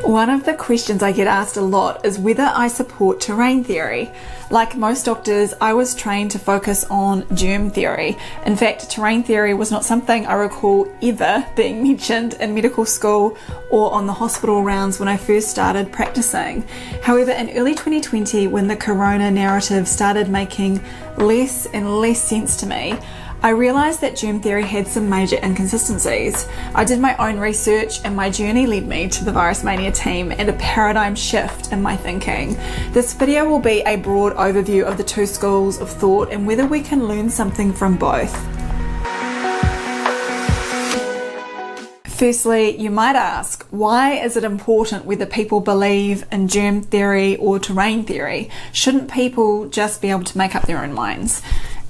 One of the questions I get asked a lot is whether I support terrain theory. Like most doctors, I was trained to focus on germ theory. In fact, terrain theory was not something I recall ever being mentioned in medical school or on the hospital rounds when I first started practicing. However, in early 2020, when the corona narrative started making less and less sense to me, I realised that germ theory had some major inconsistencies. I did my own research and my journey led me to the Virus Mania team and a paradigm shift in my thinking. This video will be a broad overview of the two schools of thought and whether we can learn something from both. Firstly, you might ask, why is it important whether people believe in germ theory or terrain theory? Shouldn't people just be able to make up their own minds?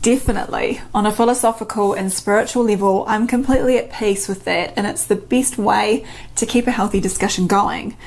Definitely. On a philosophical and spiritual level, I'm completely at peace with that, and it's the best way to keep a healthy discussion going.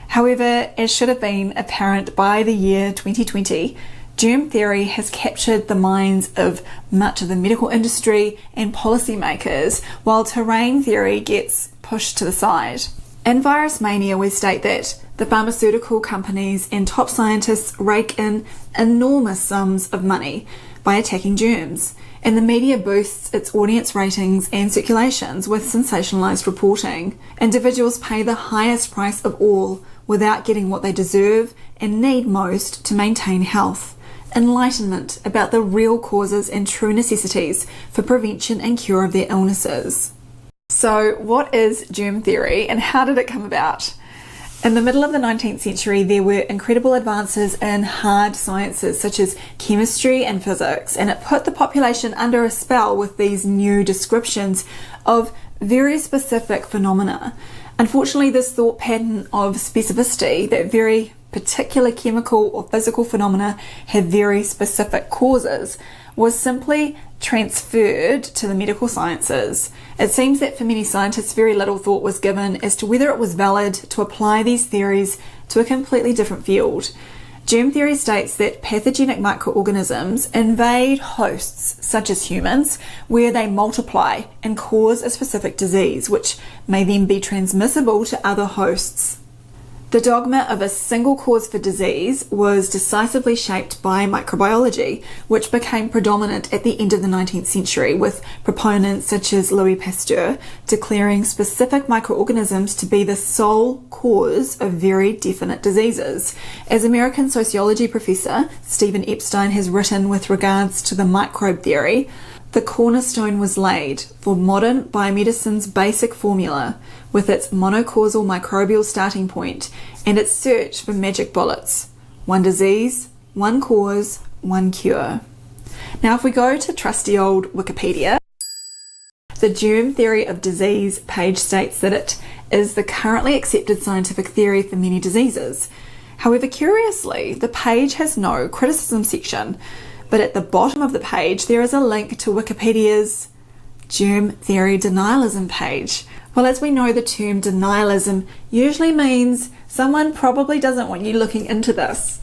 However, as should have been apparent by the year 2020, germ theory has captured the minds of much of the medical industry and policymakers, while terrain theory gets pushed to the side. In Virus Mania, we state that the pharmaceutical companies and top scientists rake in enormous sums of money by attacking germs, and the media boosts its audience ratings and circulations with sensationalized reporting. Individuals pay the highest price of all without getting what they deserve and need most to maintain health. Enlightenment about the real causes and true necessities for prevention and cure of their illnesses. So, what is germ theory and how did it come about? In the middle of the 19th century, there were incredible advances in hard sciences such as chemistry and physics, and it put the population under a spell with these new descriptions of very specific phenomena. Unfortunately, this thought pattern of specificity, that very particular chemical or physical phenomena have very specific causes, was simply transferred to the medical sciences. It seems that for many scientists, very little thought was given as to whether it was valid to apply these theories to a completely different field. Germ theory states that pathogenic microorganisms invade hosts, such as humans, where they multiply and cause a specific disease, which may then be transmissible to other hosts. The dogma of a single cause for disease was decisively shaped by microbiology, which became predominant at the end of the 19th century, with proponents such as Louis Pasteur declaring specific microorganisms to be the sole cause of very definite diseases. As American sociology professor Stephen Epstein has written with regards to the microbe theory, the cornerstone was laid for modern biomedicine's basic formula, with its monocausal microbial starting point and its search for magic bullets. One disease, one cause, one cure. Now, if we go to trusty old Wikipedia, the germ theory of disease page states that it is the currently accepted scientific theory for many diseases. However, curiously, the page has no criticism section, but at the bottom of the page there is a link to Wikipedia's germ theory denialism page. Well, as we know, the term denialism usually means someone probably doesn't want you looking into this.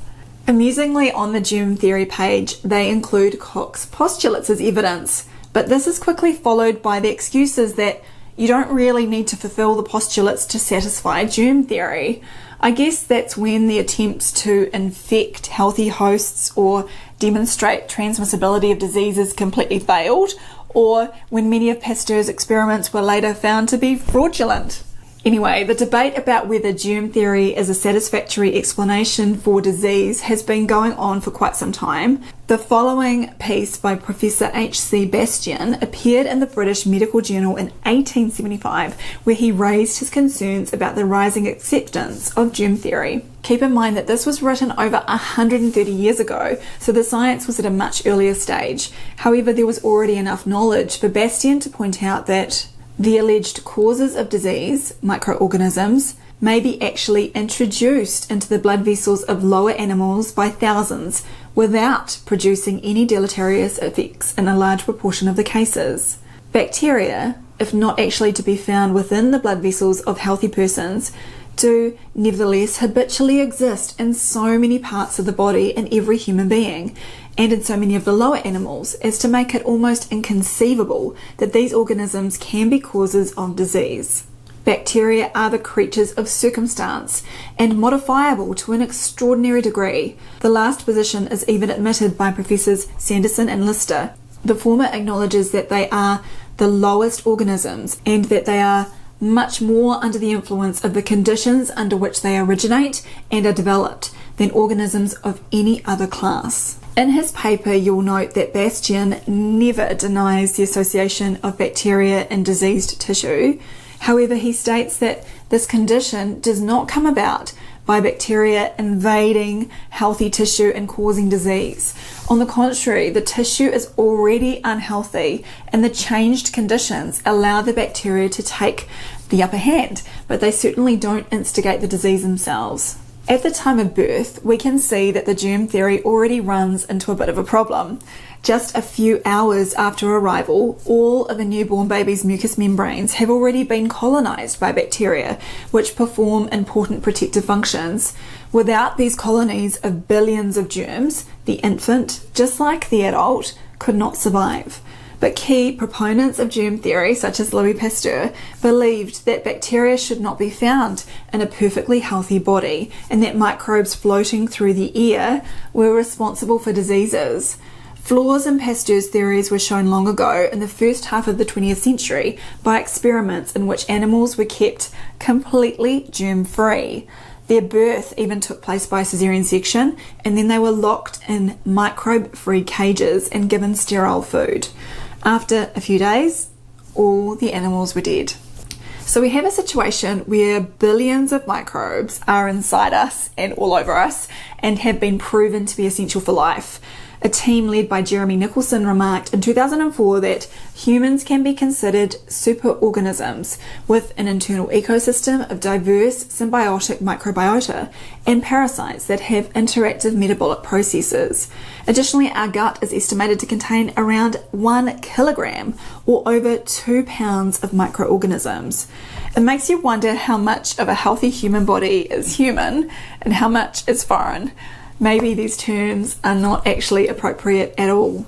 Amusingly, on the germ theory page, they include Koch's postulates as evidence, but this is quickly followed by the excuses that you don't really need to fulfill the postulates to satisfy germ theory. I guess that's when the attempts to infect healthy hosts or demonstrate transmissibility of diseases completely failed, or when many of Pasteur's experiments were later found to be fraudulent. Anyway, the debate about whether germ theory is a satisfactory explanation for disease has been going on for quite some time. The following piece by Professor H.C. Bastian appeared in the British Medical Journal in 1875, where he raised his concerns about the rising acceptance of germ theory. Keep in mind that this was written over 130 years ago, so the science was at a much earlier stage. However, there was already enough knowledge for Bastian to point out that the alleged causes of disease, microorganisms, may be actually introduced into the blood vessels of lower animals by thousands without producing any deleterious effects in a large proportion of the cases. Bacteria, if not actually to be found within the blood vessels of healthy persons, do nevertheless habitually exist in so many parts of the body in every human being, and in so many of the lower animals, as to make it almost inconceivable that these organisms can be causes of disease. Bacteria are the creatures of circumstance and modifiable to an extraordinary degree. The last position is even admitted by Professors Sanderson and Lister. The former acknowledges that they are the lowest organisms and that they are much more under the influence of the conditions under which they originate and are developed than organisms of any other class. In his paper, you'll note that Bastian never denies the association of bacteria and diseased tissue. However, he states that this condition does not come about by bacteria invading healthy tissue and causing disease. On the contrary, the tissue is already unhealthy and the changed conditions allow the bacteria to take the upper hand, but they certainly don't instigate the disease themselves. At the time of birth, we can see that the germ theory already runs into a bit of a problem. Just a few hours after arrival, all of a newborn baby's mucous membranes have already been colonized by bacteria, which perform important protective functions. Without these colonies of billions of germs, the infant, just like the adult, could not survive. But key proponents of germ theory, such as Louis Pasteur, believed that bacteria should not be found in a perfectly healthy body and that microbes floating through the air were responsible for diseases. Flaws in Pasteur's theories were shown long ago in the first half of the 20th century by experiments in which animals were kept completely germ-free. Their birth even took place by caesarean section, and then they were locked in microbe-free cages and given sterile food. After a few days, all the animals were dead. So we have a situation where billions of microbes are inside us and all over us and have been proven to be essential for life. A team led by Jeremy Nicholson remarked in 2004 that humans can be considered superorganisms with an internal ecosystem of diverse symbiotic microbiota and parasites that have interactive metabolic processes. Additionally, our gut is estimated to contain around 1 kilogram or over 2 pounds of microorganisms. It makes you wonder how much of a healthy human body is human and how much is foreign. Maybe these terms are not actually appropriate at all.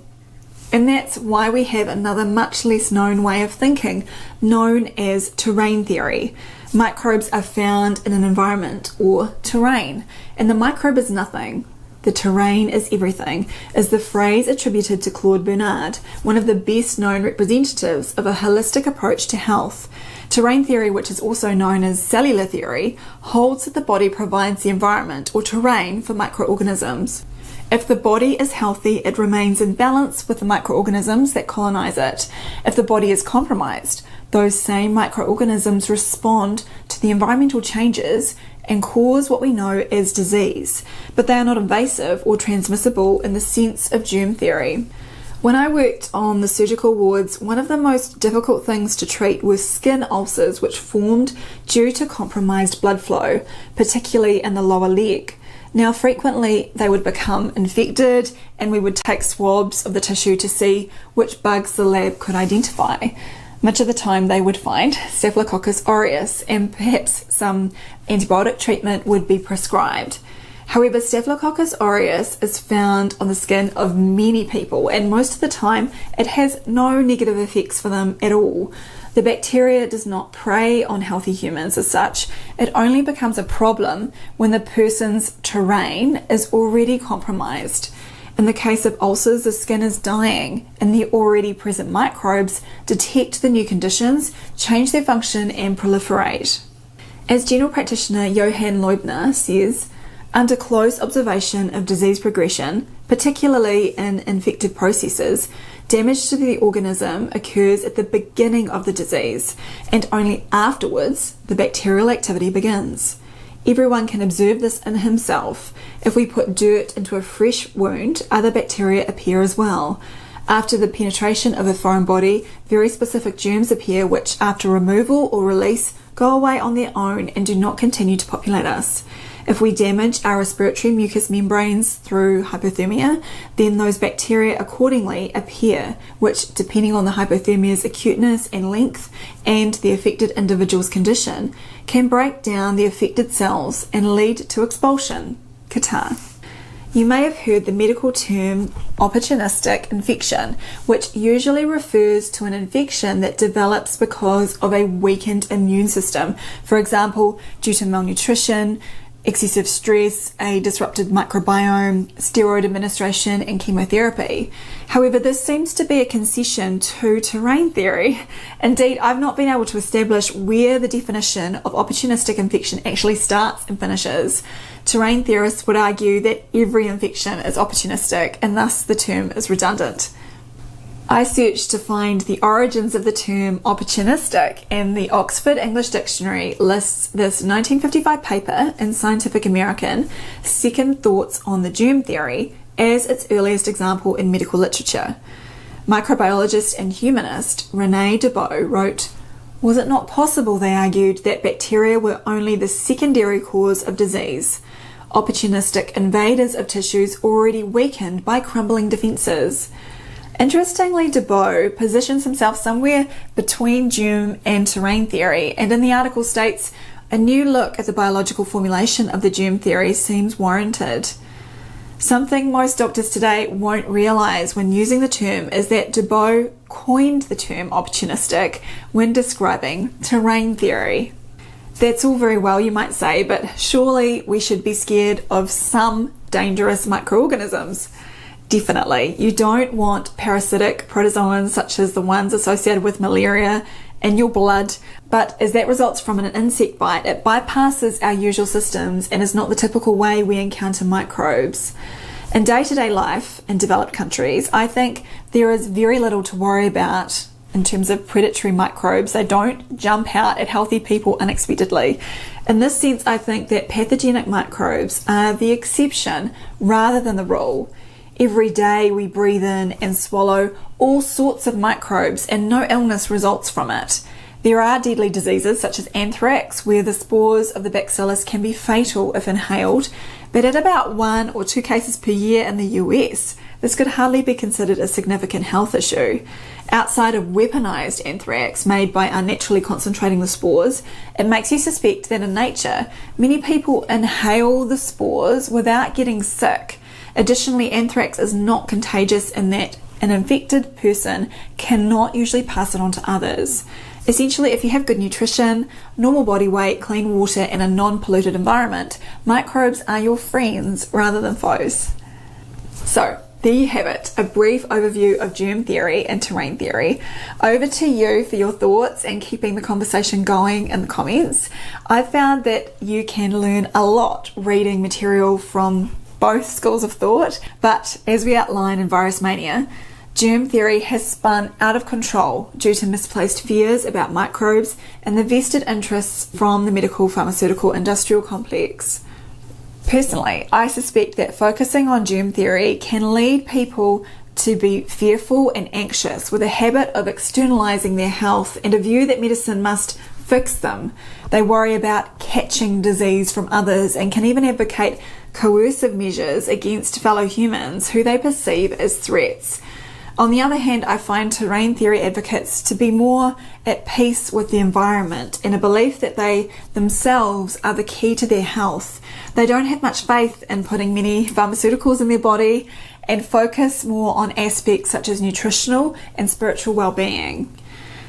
And that's why we have another much less known way of thinking, known as terrain theory. Microbes are found in an environment, or terrain, and the microbe is nothing. The terrain is everything, is the phrase attributed to Claude Bernard, one of the best known representatives of a holistic approach to health. Terrain theory, which is also known as cellular theory, holds that the body provides the environment or terrain for microorganisms. If the body is healthy, it remains in balance with the microorganisms that colonize it. If the body is compromised, those same microorganisms respond to the environmental changes and cause what we know as disease, but they are not invasive or transmissible in the sense of germ theory. When I worked on the surgical wards, one of the most difficult things to treat were skin ulcers which formed due to compromised blood flow, particularly in the lower leg. Now, frequently they would become infected and we would take swabs of the tissue to see which bugs the lab could identify. Much of the time they would find Staphylococcus aureus and perhaps some antibiotic treatment would be prescribed. However, Staphylococcus aureus is found on the skin of many people, and most of the time it has no negative effects for them at all. The bacteria does not prey on healthy humans as such. It only becomes a problem when the person's terrain is already compromised. In the case of ulcers, the skin is dying, and the already present microbes detect the new conditions, change their function, and proliferate. As general practitioner Johann Leubner says, under close observation of disease progression, particularly in infective processes, damage to the organism occurs at the beginning of the disease, and only afterwards the bacterial activity begins. Everyone can observe this in himself. If we put dirt into a fresh wound, other bacteria appear as well. After the penetration of a foreign body, very specific germs appear which, after removal or release, go away on their own and do not continue to populate us. If we damage our respiratory mucous membranes through hypothermia, then those bacteria accordingly appear, which, depending on the hypothermia's acuteness and length and the affected individual's condition, can break down the affected cells and lead to expulsion, catarrh. You may have heard the medical term opportunistic infection, which usually refers to an infection that develops because of a weakened immune system. For example, due to malnutrition, excessive stress, a disrupted microbiome, steroid administration, and chemotherapy. However, this seems to be a concession to terrain theory. Indeed, I've not been able to establish where the definition of opportunistic infection actually starts and finishes. Terrain theorists would argue that every infection is opportunistic, and thus the term is redundant. I searched to find the origins of the term opportunistic, and the Oxford English Dictionary lists this 1955 paper in Scientific American, Second Thoughts on the Germ Theory, as its earliest example in medical literature. Microbiologist and humanist René Debow wrote, "Was it not possible, they argued, that bacteria were only the secondary cause of disease, opportunistic invaders of tissues already weakened by crumbling defences?" Interestingly, Debow positions himself somewhere between germ and terrain theory, and in the article states, "A new look at the biological formulation of the germ theory seems warranted." Something most doctors today won't realise when using the term is that Debow coined the term opportunistic when describing terrain theory. That's all very well, you might say, but surely we should be scared of some dangerous microorganisms. Definitely. You don't want parasitic protozoans such as the ones associated with malaria in your blood, but as that results from an insect bite, it bypasses our usual systems and is not the typical way we encounter microbes. In day-to-day life in developed countries, I think there is very little to worry about in terms of predatory microbes. They don't jump out at healthy people unexpectedly. In this sense, I think that pathogenic microbes are the exception rather than the rule. Every day we breathe in and swallow all sorts of microbes and no illness results from it. There are deadly diseases such as anthrax where the spores of the bacillus can be fatal if inhaled, but at about 1 or 2 cases per year in the US, this could hardly be considered a significant health issue. Outside of weaponized anthrax made by unnaturally concentrating the spores, it makes you suspect that in nature, many people inhale the spores without getting sick. Additionally, anthrax is not contagious in that an infected person cannot usually pass it on to others. Essentially, if you have good nutrition, normal body weight, clean water, and a non-polluted environment, microbes are your friends rather than foes. So, there you have it, a brief overview of germ theory and terrain theory. Over to you for your thoughts and keeping the conversation going in the comments. I found that you can learn a lot reading material from both schools of thought, but as we outline in Virus Mania, germ theory has spun out of control due to misplaced fears about microbes and the vested interests from the medical pharmaceutical industrial complex. Personally, I suspect that focusing on germ theory can lead people to be fearful and anxious with a habit of externalizing their health and a view that medicine must fix them. They worry about catching disease from others and can even advocate coercive measures against fellow humans who they perceive as threats. On the other hand, I find terrain theory advocates to be more at peace with the environment and a belief that they themselves are the key to their health. They don't have much faith in putting many pharmaceuticals in their body and focus more on aspects such as nutritional and spiritual well-being.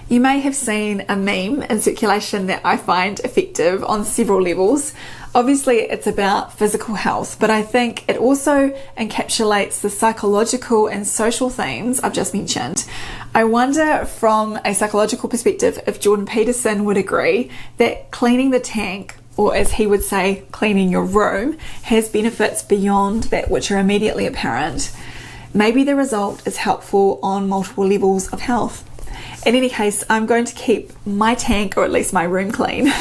You may have seen a meme in circulation that I find effective on several levels. Obviously, it's about physical health, but I think it also encapsulates the psychological and social themes I've just mentioned. I wonder from a psychological perspective if Jordan Peterson would agree that cleaning the tank, or as he would say, cleaning your room, has benefits beyond that which are immediately apparent. Maybe the result is helpful on multiple levels of health. In any case, I'm going to keep my tank, or at least my room, clean.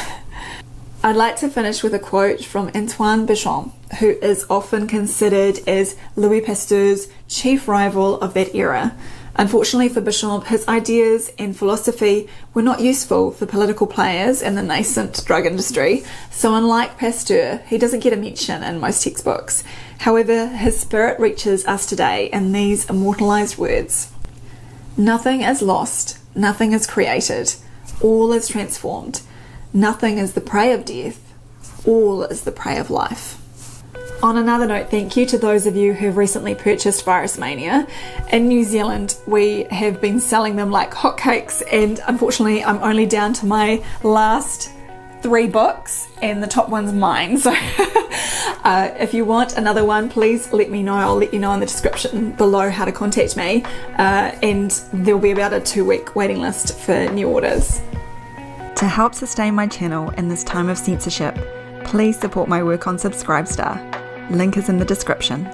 I'd like to finish with a quote from Antoine Béchamp, who is often considered as Louis Pasteur's chief rival of that era. Unfortunately for Béchamp, his ideas and philosophy were not useful for political players in the nascent drug industry, so unlike Pasteur, he doesn't get a mention in most textbooks. However, his spirit reaches us today in these immortalized words: "Nothing is lost, nothing is created, all is transformed. Nothing is the prey of death, all is the prey of life." On another note, thank you to those of you who have recently purchased Virus Mania. In New Zealand, we have been selling them like hotcakes, and unfortunately, I'm only down to my last 3 books, and the top one's mine. So if you want another one, please let me know. I'll let you know in the description below how to contact me, and there'll be about a 2-week waiting list for new orders. To help sustain my channel in this time of censorship, please support my work on Subscribestar. Link is in the description.